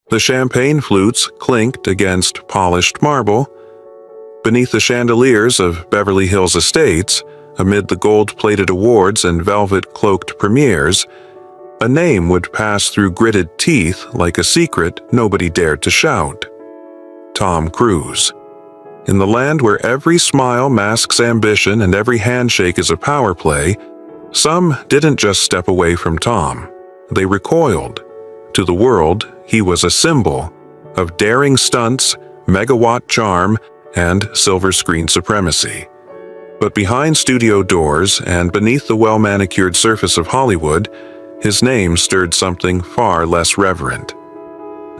The champagne flutes clinked against polished marble. Beneath the chandeliers of Beverly Hills estates, amid the gold-plated awards and velvet-cloaked premieres, a name would pass through gritted teeth like a secret nobody dared to shout. Tom Cruise. In the land where every smile masks ambition and every handshake is a power play, some didn't just step away from Tom. They recoiled. To the world, he was a symbol of daring stunts, megawatt charm, and silver screen supremacy. But behind studio doors and beneath the well-manicured surface of Hollywood, his name stirred something far less reverent.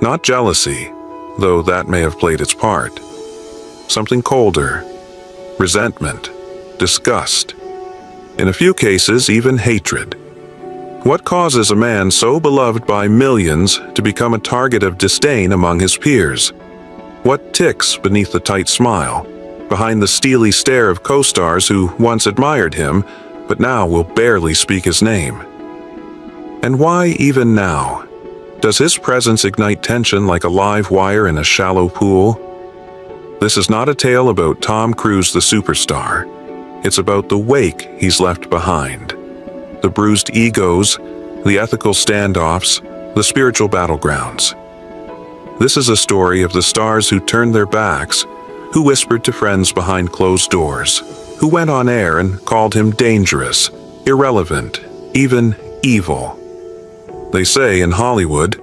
Not jealousy, though that may have played its part. Something colder, resentment, disgust. In a few cases, even hatred. What causes a man so beloved by millions to become a target of disdain among his peers? What ticks beneath the tight smile, behind the steely stare of co-stars who once admired him, but now will barely speak his name? And why even now? Does his presence ignite tension like a live wire in a shallow pool? This is not a tale about Tom Cruise the superstar. It's about the wake he's left behind. The bruised egos, the ethical standoffs, the spiritual battlegrounds. This is a story of the stars who turned their backs, who whispered to friends behind closed doors, who went on air and called him dangerous, irrelevant, even evil. They say in Hollywood,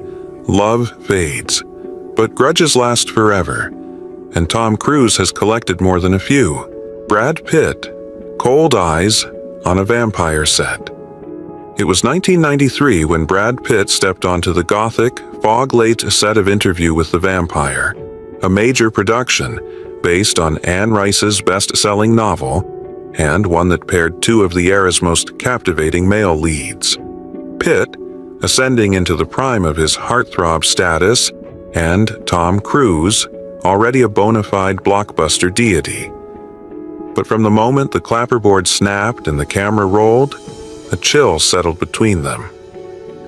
love fades, but grudges last forever, and Tom Cruise has collected more than a few. Brad Pitt, cold eyes on a vampire set. It was 1993 when Brad Pitt stepped onto the gothic, fog-late set of Interview with the Vampire, a major production based on Anne Rice's best-selling novel, and one that paired two of the era's most captivating male leads. Pitt, ascending into the prime of his heartthrob status, and Tom Cruise, already a bona fide blockbuster deity. But from the moment the clapperboard snapped and the camera rolled, a chill settled between them.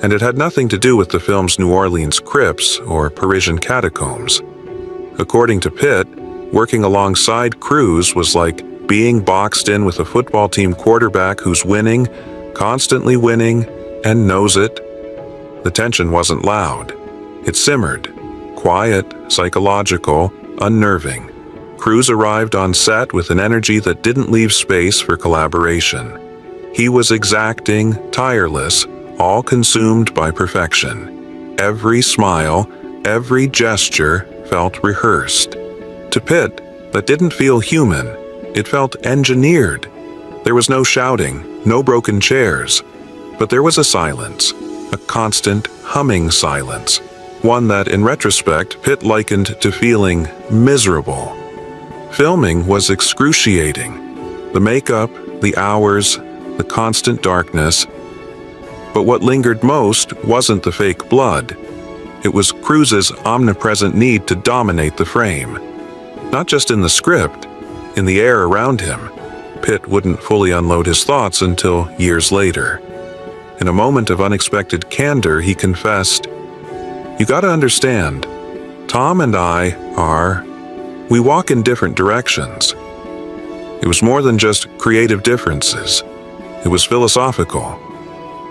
And it had nothing to do with the film's New Orleans crypts or Parisian catacombs. According to Pitt, working alongside Cruise was like being boxed in with a football team quarterback who's winning, constantly winning, and knows it. The tension wasn't loud. It simmered. Quiet, psychological, unnerving. Cruise arrived on set with an energy that didn't leave space for collaboration. He was exacting, tireless, all consumed by perfection. Every smile, every gesture felt rehearsed. To Pitt, that didn't feel human. It felt engineered. There was no shouting, no broken chairs, but there was a silence, a constant, humming silence, one that, in retrospect, Pitt likened to feeling miserable. Filming was excruciating. The makeup, the hours, the constant darkness. But what lingered most wasn't the fake blood. It was Cruise's omnipresent need to dominate the frame. Not just in the script, in the air around him. Pitt wouldn't fully unload his thoughts until years later. In a moment of unexpected candor, he confessed, "You gotta understand, Tom and we walk in different directions." It was more than just creative differences. It was philosophical.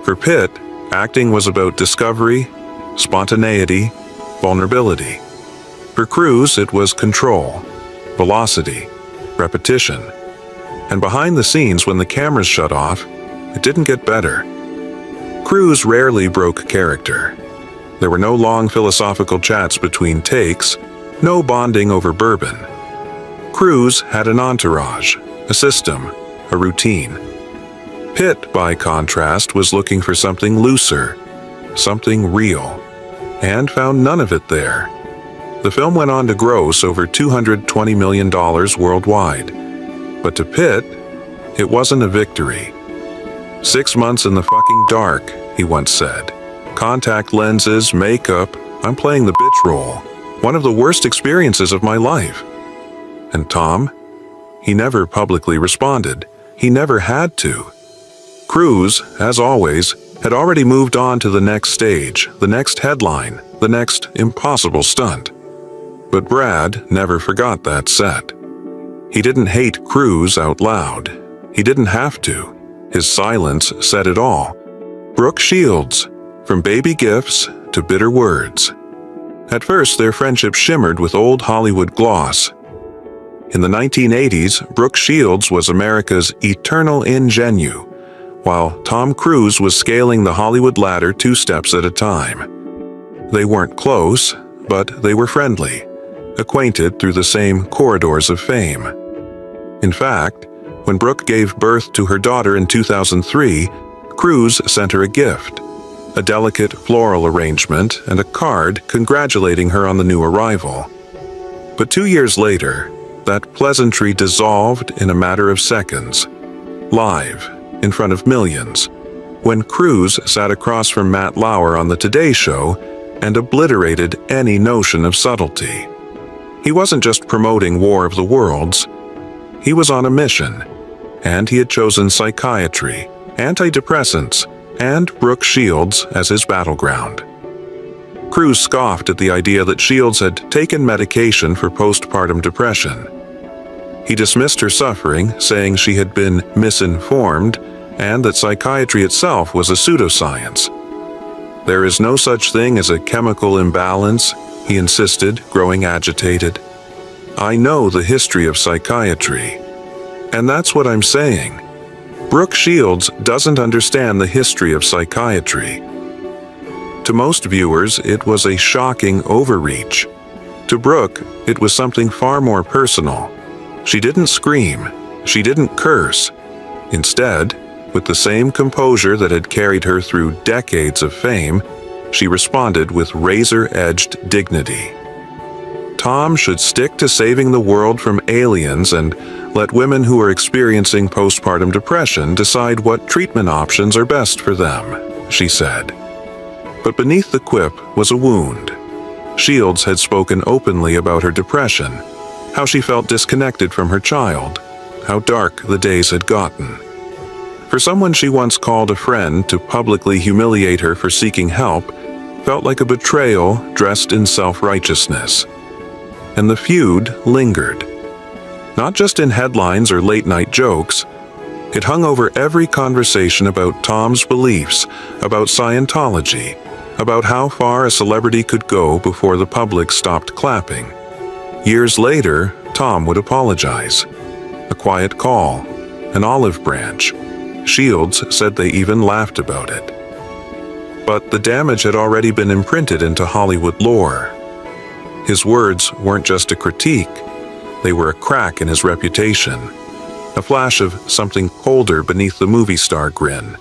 For Pitt, acting was about discovery, spontaneity, vulnerability. For Cruise, it was control, velocity, repetition. And behind the scenes, when the cameras shut off, it didn't get better. Cruise rarely broke character. There were no long philosophical chats between takes, no bonding over bourbon. Cruise had an entourage, a system, a routine. Pitt, by contrast, was looking for something looser, something real, and found none of it there. The film went on to gross over $220 million worldwide. But to Pitt, it wasn't a victory. 6 months in the fucking dark, he once said. Contact lenses, makeup, I'm playing the bitch role. One of the worst experiences of my life. And Tom? He never publicly responded. He never had to. Cruise, as always, had already moved on to the next stage, the next headline, the next impossible stunt. But Brad never forgot that set. He didn't hate Cruz out loud. He didn't have to. His silence said it all. Brooke Shields, from baby gifts to bitter words. At first, their friendship shimmered with old Hollywood gloss. In the 1980s, Brooke Shields was America's eternal ingenue, while Tom Cruise was scaling the Hollywood ladder 2 steps at a time. They weren't close, but they were friendly, acquainted through the same corridors of fame. In fact, when Brooke gave birth to her daughter in 2003, Cruise sent her a gift, a delicate floral arrangement and a card congratulating her on the new arrival. But 2 years later, that pleasantry dissolved in a matter of seconds, live, in front of millions, when Cruise sat across from Matt Lauer on the Today Show and obliterated any notion of subtlety. He wasn't just promoting War of the Worlds. He was on a mission, and he had chosen psychiatry, antidepressants, and Brooke Shields as his battleground. Cruise scoffed at the idea that Shields had taken medication for postpartum depression. He dismissed her suffering, saying she had been misinformed and that psychiatry itself was a pseudoscience. There is no such thing as a chemical imbalance, he insisted, growing agitated. I know the history of psychiatry. And that's what I'm saying. Brooke Shields doesn't understand the history of psychiatry. To most viewers, it was a shocking overreach. To Brooke, it was something far more personal. She didn't scream. She didn't curse. Instead, with the same composure that had carried her through decades of fame, she responded with razor-edged dignity. Tom should stick to saving the world from aliens and let women who are experiencing postpartum depression decide what treatment options are best for them, she said. But beneath the quip was a wound. Shields had spoken openly about her depression, how she felt disconnected from her child, how dark the days had gotten. For someone she once called a friend to publicly humiliate her for seeking help felt like a betrayal dressed in self-righteousness. And the feud lingered. Not just in headlines or late-night jokes. It hung over every conversation about Tom's beliefs, about Scientology, about how far a celebrity could go before the public stopped clapping. Years later, Tom would apologize. A quiet call, an olive branch. Shields said they even laughed about it. But the damage had already been imprinted into Hollywood lore. His words weren't just a critique, they were a crack in his reputation, a flash of something colder beneath the movie star grin.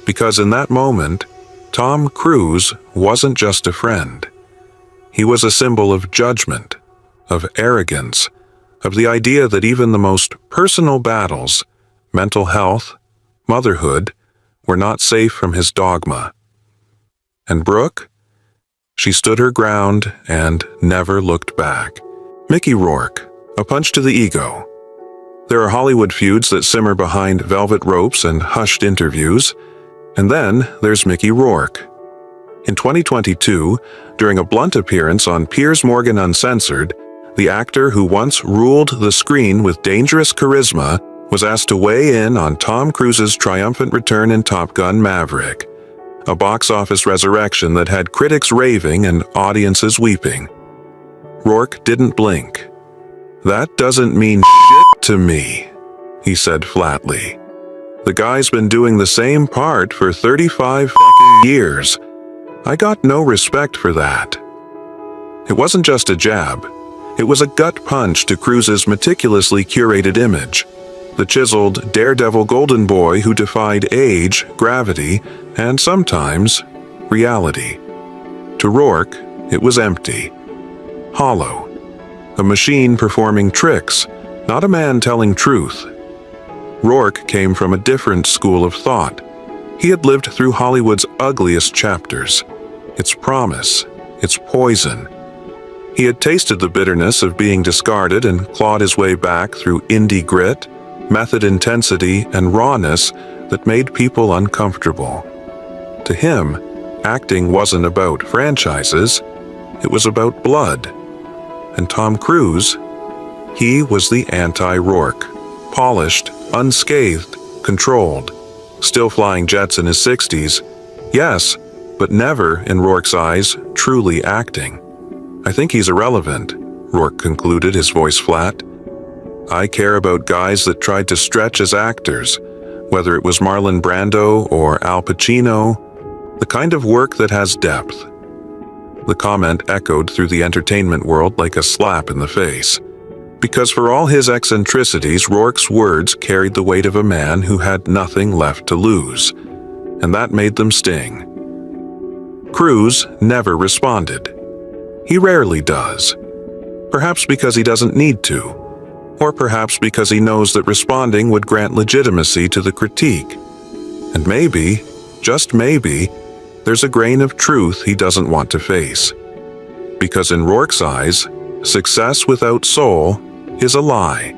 Because in that moment, Tom Cruise wasn't just a friend. He was a symbol of judgment, of arrogance, of the idea that even the most personal battles, mental health, motherhood, were not safe from his dogma. And Brooke? She stood her ground and never looked back. Mickey Rourke, a punch to the ego. There are Hollywood feuds that simmer behind velvet ropes and hushed interviews. And then there's Mickey Rourke. In 2022, during a blunt appearance on Piers Morgan Uncensored, the actor who once ruled the screen with dangerous charisma was asked to weigh in on Tom Cruise's triumphant return in Top Gun: Maverick, a box office resurrection that had critics raving and audiences weeping. Rourke didn't blink. "That doesn't mean shit to me," he said flatly. "The guy's been doing the same part for 35 fucking years. I got no respect for that." It wasn't just a jab. It was a gut punch to Cruise's meticulously curated image, the chiseled daredevil golden boy who defied age, gravity, and sometimes reality. To Rourke, it was empty, hollow, a machine performing tricks, not a man telling truth. Rourke came from a different school of thought. He had lived through Hollywood's ugliest chapters, its promise, its poison. He had tasted the bitterness of being discarded and clawed his way back through indie grit, method intensity, and rawness that made people uncomfortable. To him, acting wasn't about franchises, it was about blood. And Tom Cruise, he was the anti-Rourke. Polished, unscathed, controlled. Still flying jets in his 60s, yes, but never, in Rourke's eyes, truly acting. I think he's irrelevant, Rourke concluded, his voice flat. I care about guys that tried to stretch as actors, whether it was Marlon Brando or Al Pacino, the kind of work that has depth. The comment echoed through the entertainment world like a slap in the face. Because for all his eccentricities, Rourke's words carried the weight of a man who had nothing left to lose, and that made them sting. Cruise never responded. He rarely does. Perhaps because he doesn't need to, or perhaps because he knows that responding would grant legitimacy to the critique. And maybe, just maybe, there's a grain of truth he doesn't want to face. Because in Rourke's eyes, success without soul is a lie.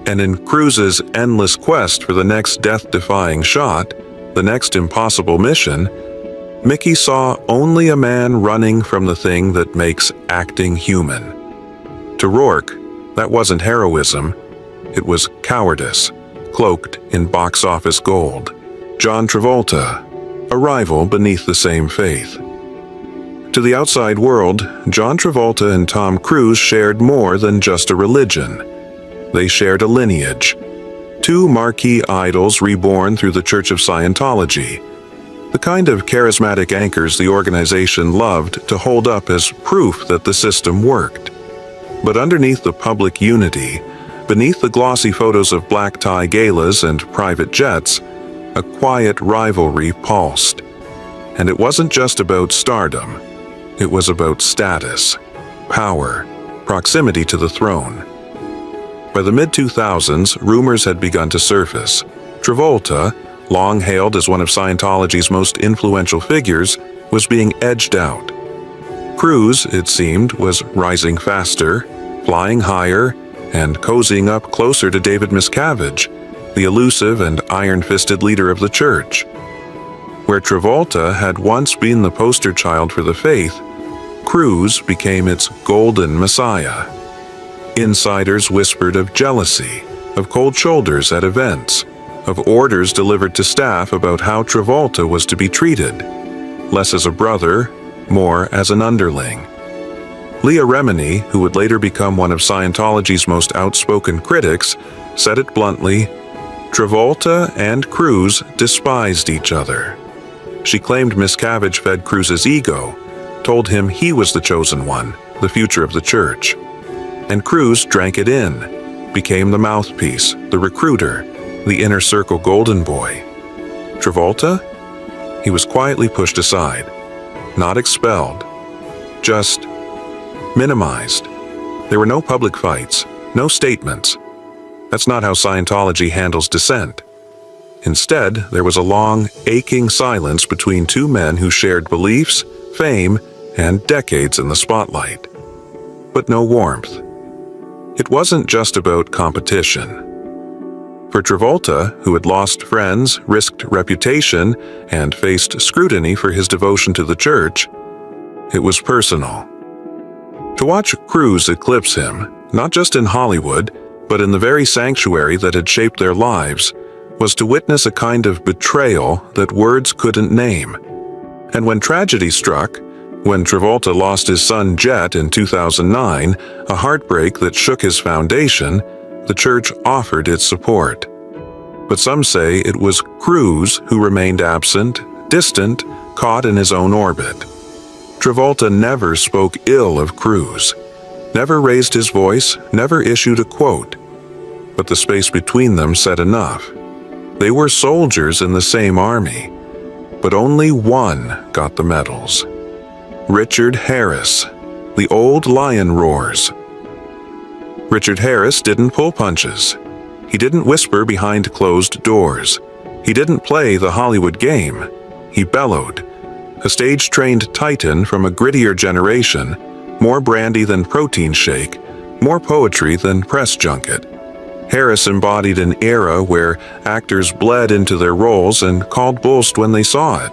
And in Cruise's endless quest for the next death-defying shot, the next impossible mission, Mickey saw only a man running from the thing that makes acting human. To Rourke, that wasn't heroism, it was cowardice, cloaked in box office gold. John Travolta, a rival beneath the same faith. To the outside world, John Travolta and Tom Cruise shared more than just a religion. They shared a lineage. Two marquee idols reborn through the Church of Scientology. The kind of charismatic anchors the organization loved to hold up as proof that the system worked. But underneath the public unity, beneath the glossy photos of black tie galas and private jets, a quiet rivalry pulsed. And it wasn't just about stardom. It was about status, power, proximity to the throne. By the mid-2000s, rumors had begun to surface. Travolta, long hailed as one of Scientology's most influential figures, was being edged out. Cruise, it seemed, was rising faster, flying higher, and cozying up closer to David Miscavige, the elusive and iron-fisted leader of the church. Where Travolta had once been the poster child for the faith, Cruise became its golden messiah. Insiders whispered of jealousy, of cold shoulders at events, of orders delivered to staff about how Travolta was to be treated, less as a brother, more as an underling. Leah Remini, who would later become one of Scientology's most outspoken critics, said it bluntly, Travolta and Cruise despised each other. She claimed Miscavige fed Cruise's ego, told him he was the chosen one, the future of the church. And Cruise drank it in, became the mouthpiece, the recruiter, the inner circle golden boy. Travolta? He was quietly pushed aside, not expelled, just minimized. There were no public fights, no statements. That's not how Scientology handles dissent. Instead, there was a long, aching silence between two men who shared beliefs, fame, and decades in the spotlight. But no warmth. It wasn't just about competition. For Travolta, who had lost friends, risked reputation, and faced scrutiny for his devotion to the church, it was personal. To watch Cruise eclipse him, not just in Hollywood, but in the very sanctuary that had shaped their lives, was to witness a kind of betrayal that words couldn't name. And when tragedy struck, when Travolta lost his son Jet in 2009, a heartbreak that shook his foundation, the church offered its support. But some say it was Cruise who remained absent, distant, caught in his own orbit. Travolta never spoke ill of Cruise, never raised his voice, never issued a quote. But the space between them said enough. They were soldiers in the same army, but only one got the medals. Richard Harris, the old lion roars. Richard Harris didn't pull punches. He didn't whisper behind closed doors. He didn't play the Hollywood game. He bellowed. A stage-trained titan from a grittier generation, more brandy than protein shake, more poetry than press junket. Harris embodied an era where actors bled into their roles and called bullshit when they saw it.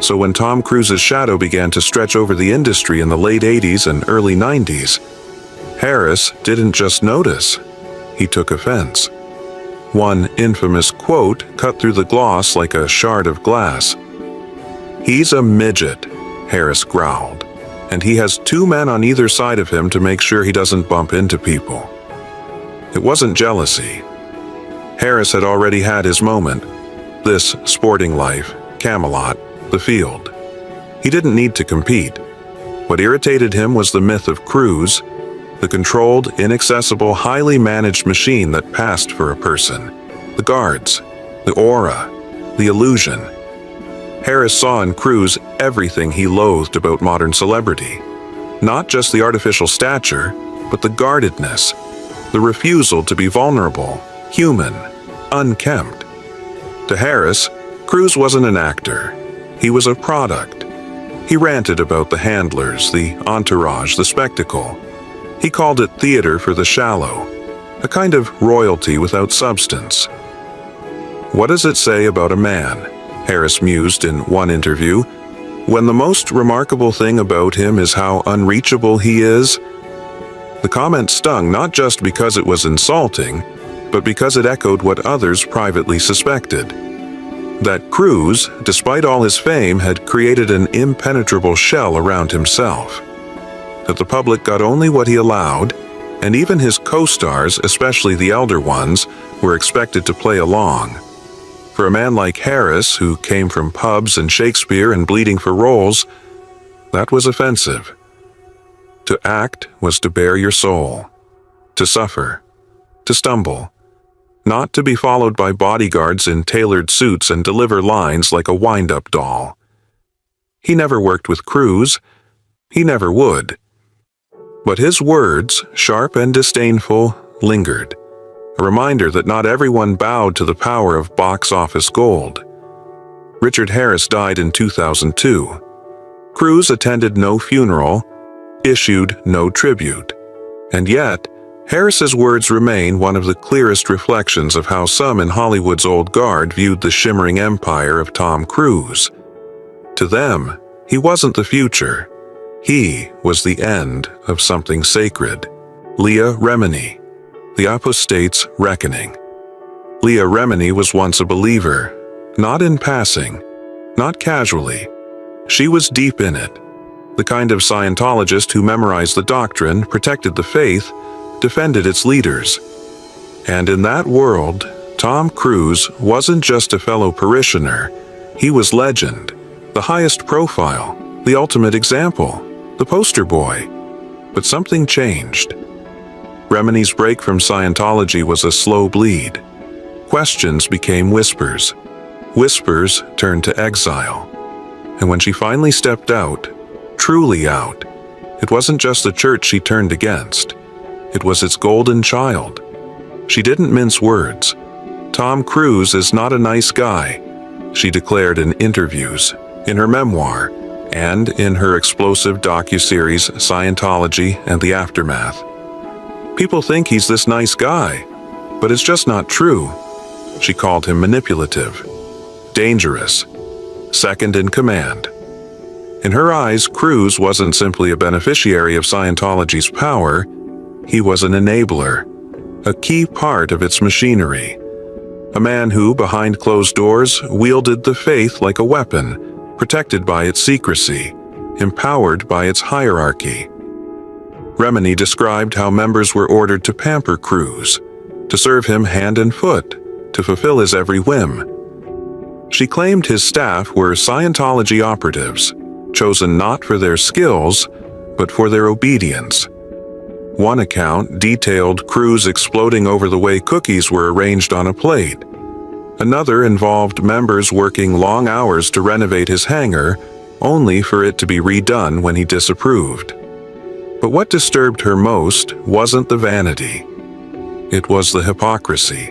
So when Tom Cruise's shadow began to stretch over the industry in the late 80s and early 90s, Harris didn't just notice, he took offense. One infamous quote cut through the gloss like a shard of glass. "He's a midget," Harris growled, "and he has two men on either side of him to make sure he doesn't bump into people." It wasn't jealousy. Harris had already had his moment. This sporting life, Camelot, the field. He didn't need to compete. What irritated him was the myth of Cruise, the controlled, inaccessible, highly managed machine that passed for a person. The guards, the aura, the illusion. Harris saw in Cruise everything he loathed about modern celebrity. Not just the artificial stature, but the guardedness, the refusal to be vulnerable, human, unkempt. To Harris, Cruise wasn't an actor. He was a product. He ranted about the handlers, the entourage, the spectacle. He called it theater for the shallow, a kind of royalty without substance. What does it say about a man, Harris mused in one interview, when the most remarkable thing about him is how unreachable he is? The comment stung not just because it was insulting, but because it echoed what others privately suspected. That Cruise, despite all his fame, had created an impenetrable shell around himself. That the public got only what he allowed, and even his co-stars, especially the elder ones, were expected to play along. For a man like Harris, who came from pubs and Shakespeare and bleeding for roles, that was offensive. To act was to bare your soul, to suffer, to stumble, not to be followed by bodyguards in tailored suits and deliver lines like a wind-up doll. He never worked with Cruise. He never would. But his words, sharp and disdainful, lingered, a reminder that not everyone bowed to the power of box office gold. Richard Harris died in 2002. Cruise attended no funeral, issued no tribute. And yet, Harris's words remain one of the clearest reflections of how some in Hollywood's old guard viewed the shimmering empire of Tom Cruise. To them, he wasn't the future. He was the end of something sacred. Leah Remini, The Apostate's Reckoning. Leah Remini was once a believer, not in passing, not casually. She was deep in it, the kind of Scientologist who memorized the doctrine, protected the faith, defended its leaders. And in that world, Tom Cruise wasn't just a fellow parishioner. He was legend, the highest profile, the ultimate example, the poster boy. But something changed. Remini's break from Scientology was a slow bleed. Questions became whispers. Whispers turned to exile. And when she finally stepped out, truly out, it wasn't just the church she turned against. It was its golden child. She didn't mince words. Tom Cruise is not a nice guy, she declared in interviews, in her memoir, and in her explosive docuseries Scientology and the Aftermath. People think he's this nice guy, but it's just not true. She called him manipulative, dangerous, second in command. In her eyes, Cruise wasn't simply a beneficiary of Scientology's power. He was an enabler, a key part of its machinery. A man who, behind closed doors, wielded the faith like a weapon, protected by its secrecy, empowered by its hierarchy. Remini described how members were ordered to pamper Cruise, to serve him hand and foot, to fulfill his every whim. She claimed his staff were Scientology operatives, chosen not for their skills, but for their obedience. One account detailed Cruise exploding over the way cookies were arranged on a plate. Another involved members working long hours to renovate his hangar, only for it to be redone when he disapproved. But what disturbed her most wasn't the vanity. It was the hypocrisy,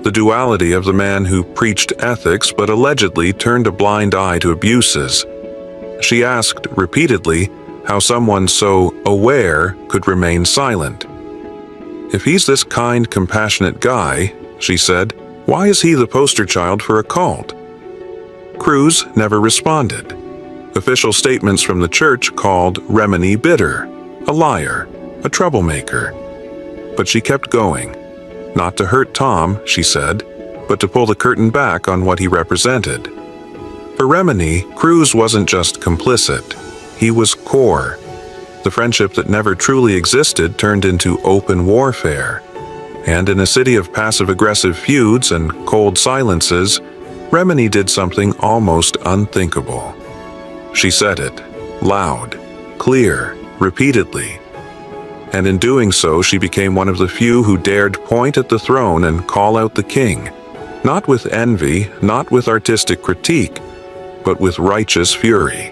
the duality of the man who preached ethics but allegedly turned a blind eye to abuses. She asked repeatedly how someone so aware could remain silent. If he's this kind, compassionate guy, she said, why is he the poster child for a cult? Cruise never responded. Official statements from the church called Remini bitter, a liar, a troublemaker. But she kept going. Not to hurt Tom, she said, but to pull the curtain back on what he represented. For Remini, Cruise wasn't just complicit. He was core. The friendship that never truly existed turned into open warfare. And in a city of passive-aggressive feuds and cold silences, Remini did something almost unthinkable. She said it, loud, clear, repeatedly. And in doing so, she became one of the few who dared point at the throne and call out the king, not with envy, not with artistic critique, but with righteous fury.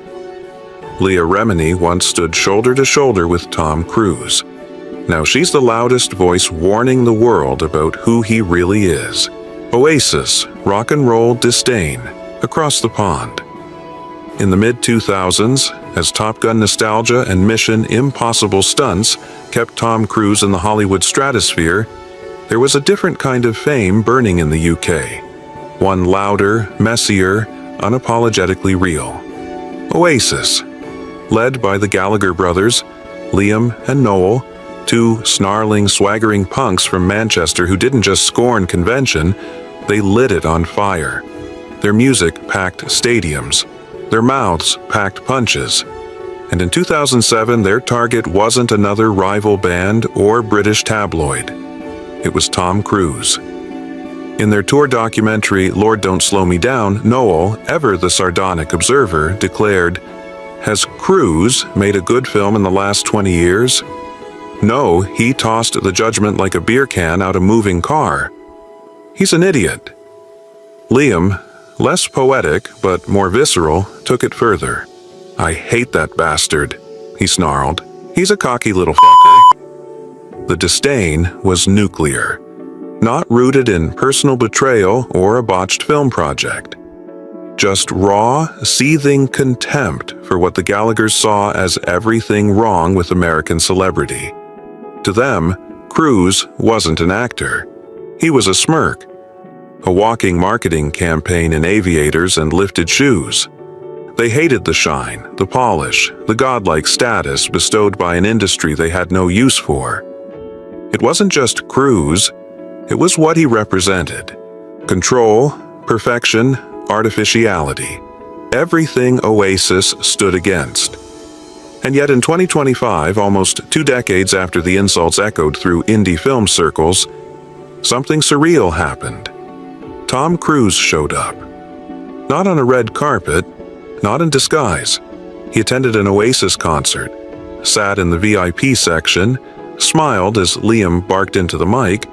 Leah Remini once stood shoulder to shoulder with Tom Cruise. Now she's the loudest voice warning the world about who he really is. Oasis, rock and roll disdain, across the pond. In the mid-2000s, as Top Gun nostalgia and Mission Impossible stunts kept Tom Cruise in the Hollywood stratosphere, there was a different kind of fame burning in the UK. One louder, messier, unapologetically real. Oasis, led by the Gallagher brothers, Liam and Noel, two snarling, swaggering punks from Manchester who didn't just scorn convention, they lit it on fire. Their music packed stadiums. Their mouths packed punches. And in 2007, their target wasn't another rival band or British tabloid. It was Tom Cruise. In their tour documentary, Lord Don't Slow Me Down, Noel, ever the sardonic observer, declared, "Has Cruise made a good film in the last 20 years? No, he tossed the judgment like a beer can out a moving car. He's an idiot." Liam, less poetic but more visceral, took it further. "I hate that bastard," he snarled. "He's a cocky little fucker." The disdain was nuclear, not rooted in personal betrayal or a botched film project. Just raw, seething contempt for what the Gallaghers saw as everything wrong with American celebrity. To them, Cruise wasn't an actor. He was a smirk, a walking marketing campaign in aviators and lifted shoes. They hated the shine, the polish, the godlike status bestowed by an industry they had no use for. It wasn't just Cruise, it was what he represented. Control, perfection, artificiality. Everything Oasis stood against. And yet in 2025, almost 2 decades after the insults echoed through indie film circles, something surreal happened. Tom Cruise showed up. Not on a red carpet, not in disguise. He attended an Oasis concert, sat in the VIP section, smiled as Liam barked into the mic,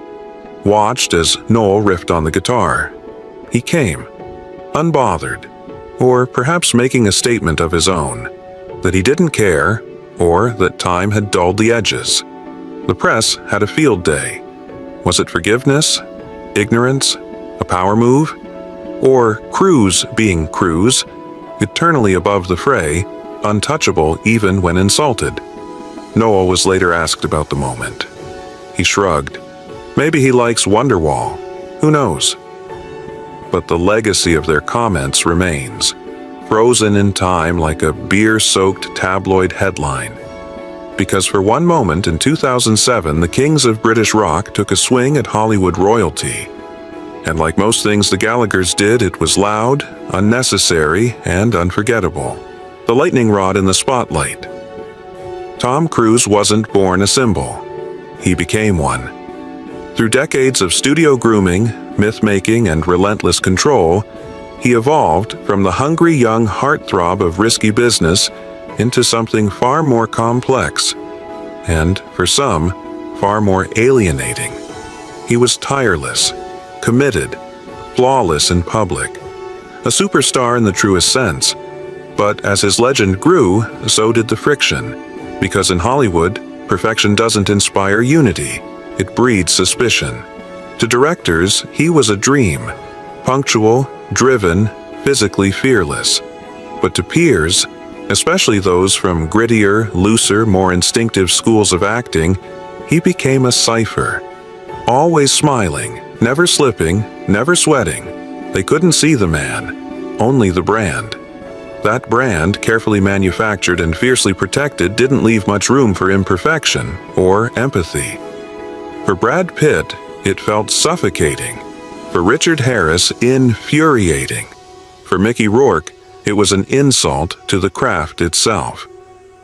watched as Noel riffed on the guitar. He came, unbothered, or perhaps making a statement of his own, that he didn't care, or that time had dulled the edges. The press had a field day. Was it forgiveness? Ignorance? A power move? Or Cruise being Cruise, eternally above the fray, untouchable even when insulted? Noel was later asked about the moment. He shrugged. Maybe he likes Wonderwall. Who knows? But the legacy of their comments remains, frozen in time like a beer-soaked tabloid headline. Because for one moment in 2007, the kings of British rock took a swing at Hollywood royalty. And like most things the Gallaghers did, it was loud, unnecessary, and unforgettable. The lightning rod in the spotlight. Tom Cruise wasn't born a symbol. He became one. Through decades of studio grooming, myth-making, and relentless control, he evolved from the hungry young heartthrob of risky business into something far more complex, and, for some, far more alienating. He was tireless, committed, flawless in public, a superstar in the truest sense. But as his legend grew, so did the friction, because in Hollywood, perfection doesn't inspire unity, it breeds suspicion. To directors, he was a dream, punctual, driven, physically fearless. But to peers, especially those from grittier, looser, more instinctive schools of acting, he became a cipher. Always smiling, never slipping, never sweating. They couldn't see the man. only the brand. That brand, carefully manufactured and fiercely protected, didn't leave much room for imperfection or empathy. For Brad Pitt, it felt suffocating. For Richard Harris, infuriating. For Mickey Rourke, it was an insult to the craft itself.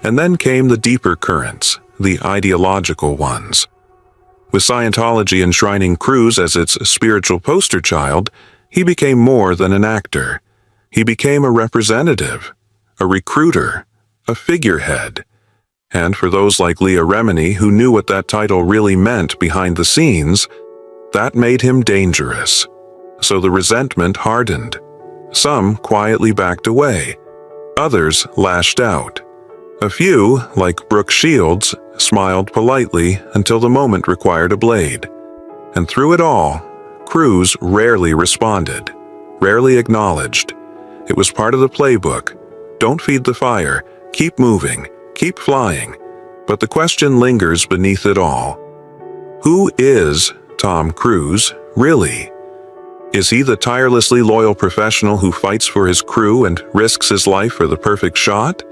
And then came the deeper currents, the ideological ones. With Scientology enshrining Cruise as its spiritual poster child, he became more than an actor. He became a representative, a recruiter, a figurehead. And for those like Leah Remini who knew what that title really meant behind the scenes, that made him dangerous. So the resentment hardened. Some quietly backed away. Others lashed out. A few, like Brooke Shields, smiled politely until the moment required a blade. And through it all, Cruise rarely responded, rarely acknowledged. It was part of the playbook. Don't feed the fire, keep moving, keep flying. But the question lingers beneath it all. Who is Tom Cruise, really? Is he the tirelessly loyal professional who fights for his crew and risks his life for the perfect shot?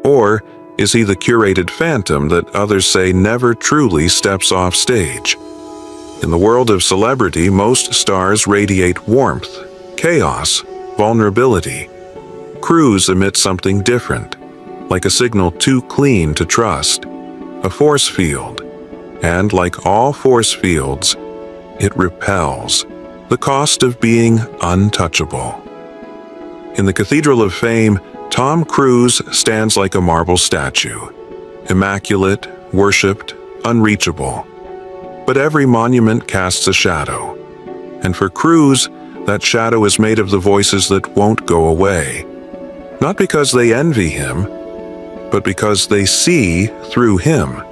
Or is he the curated phantom that others say never truly steps off stage? In the world of celebrity, most stars radiate warmth, chaos, vulnerability. Cruise emits something different, like a signal too clean to trust, a force field. And like all force fields, it repels. The cost of being untouchable. In the Cathedral of Fame, Tom Cruise stands like a marble statue, immaculate, worshipped, unreachable. But every monument casts a shadow. And for Cruise, that shadow is made of the voices that won't go away. Not because they envy him, but because they see through him.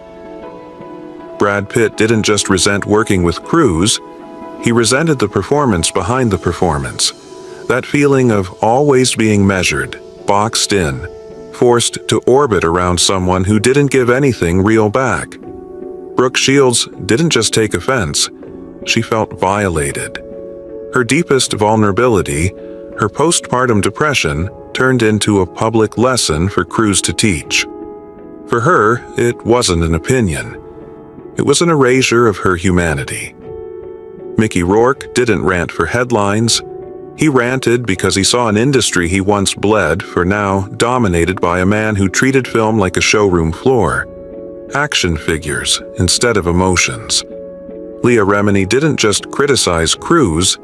Brad Pitt didn't just resent working with Cruise, he resented the performance behind the performance. That feeling of always being measured, boxed in, forced to orbit around someone who didn't give anything real back. Brooke Shields didn't just take offense, she felt violated. Her deepest vulnerability, her postpartum depression, turned into a public lesson for Cruise to teach. For her, it wasn't an opinion. It was an erasure of her humanity. Mickey Rourke didn't rant for headlines. He ranted because he saw an industry he once bled for now dominated by a man who treated film like a showroom floor. Action figures instead of emotions. Leah Remini didn't just criticize Cruise,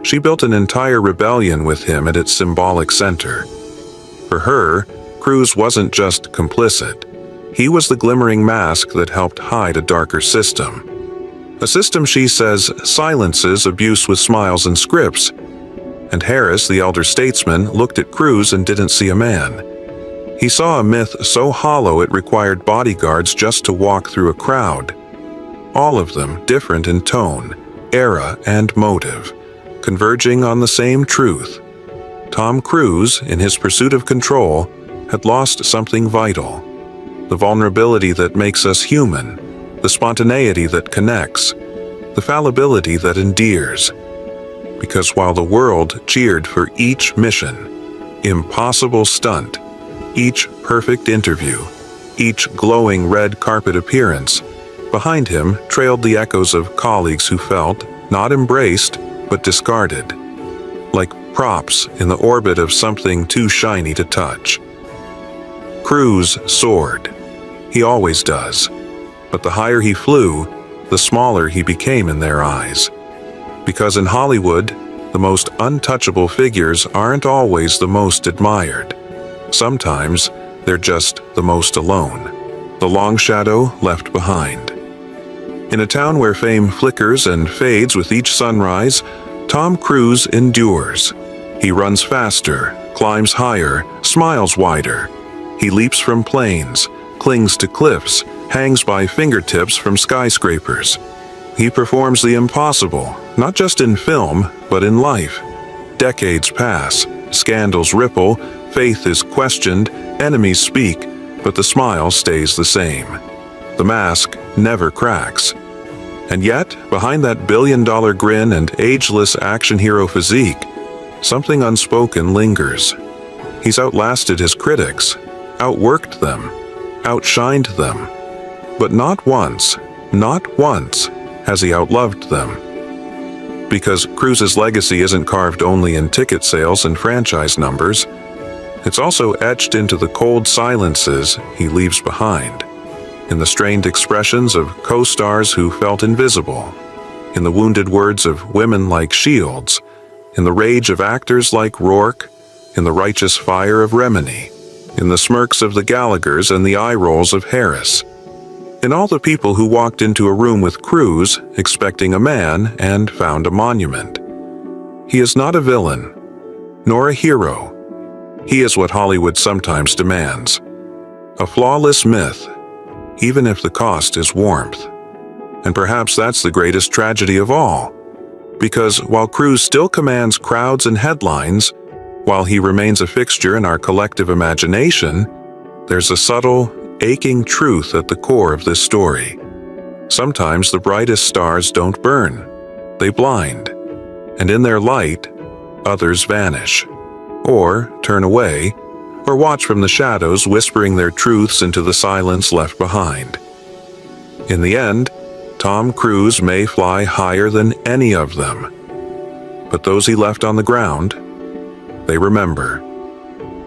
she built an entire rebellion with him at its symbolic center. For her, Cruise wasn't just complicit. He was the glimmering mask that helped hide a darker system. A system, she says, silences abuse with smiles and scripts. And Harris, the elder statesman, looked at Cruise and didn't see a man. He saw a myth so hollow it required bodyguards just to walk through a crowd. All of them different in tone, era, and motive, converging on the same truth. Tom Cruise, in his pursuit of control, had lost something vital. The vulnerability that makes us human, the spontaneity that connects, the fallibility that endears. Because while the world cheered for each mission, impossible stunt, each perfect interview, each glowing red carpet appearance, behind him trailed the echoes of colleagues who felt not embraced but discarded, like props in the orbit of something too shiny to touch. Cruise soared. He always does. But the higher he flew, the smaller he became in their eyes. Because in Hollywood, the most untouchable figures aren't always the most admired. Sometimes they're just the most alone, the long shadow left behind. In a town where fame flickers and fades with each sunrise, Tom Cruise endures. He runs faster, climbs higher, smiles wider. He leaps from planes, clings to cliffs, hangs by fingertips from skyscrapers. He performs the impossible, not just in film, but in life. Decades pass, scandals ripple, faith is questioned, enemies speak, but the smile stays the same. The mask never cracks. And yet, behind that billion-dollar grin and ageless action hero physique, something unspoken lingers. He's outlasted his critics, outworked them, outshined them. But not once has he outloved them. Because Cruise's legacy isn't carved only in ticket sales and franchise numbers, it's also etched into the cold silences he leaves behind, in the strained expressions of co-stars who felt invisible, in the wounded words of women like Shields, in the rage of actors like Rourke, in the righteous fire of Remini, in the smirks of the Gallaghers and the eye rolls of Harris, in all the people who walked into a room with Cruise expecting a man and found a monument. He is not a villain, nor a hero. He is what Hollywood sometimes demands, a flawless myth, even if the cost is warmth. And perhaps that's the greatest tragedy of all, because while Cruise still commands crowds and headlines, while he remains a fixture in our collective imagination, there's a subtle, aching truth at the core of this story. Sometimes the brightest stars don't burn, they blind, and in their light, others vanish, or turn away, or watch from the shadows whispering their truths into the silence left behind. In the end, Tom Cruise may fly higher than any of them, but those he left on the ground, they remember.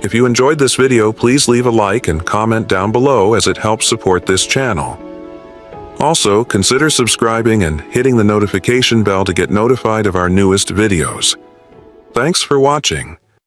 If you enjoyed this video, please leave a like and comment down below as it helps support this channel. Also, consider subscribing and hitting the notification bell to get notified of our newest videos. Thanks for watching.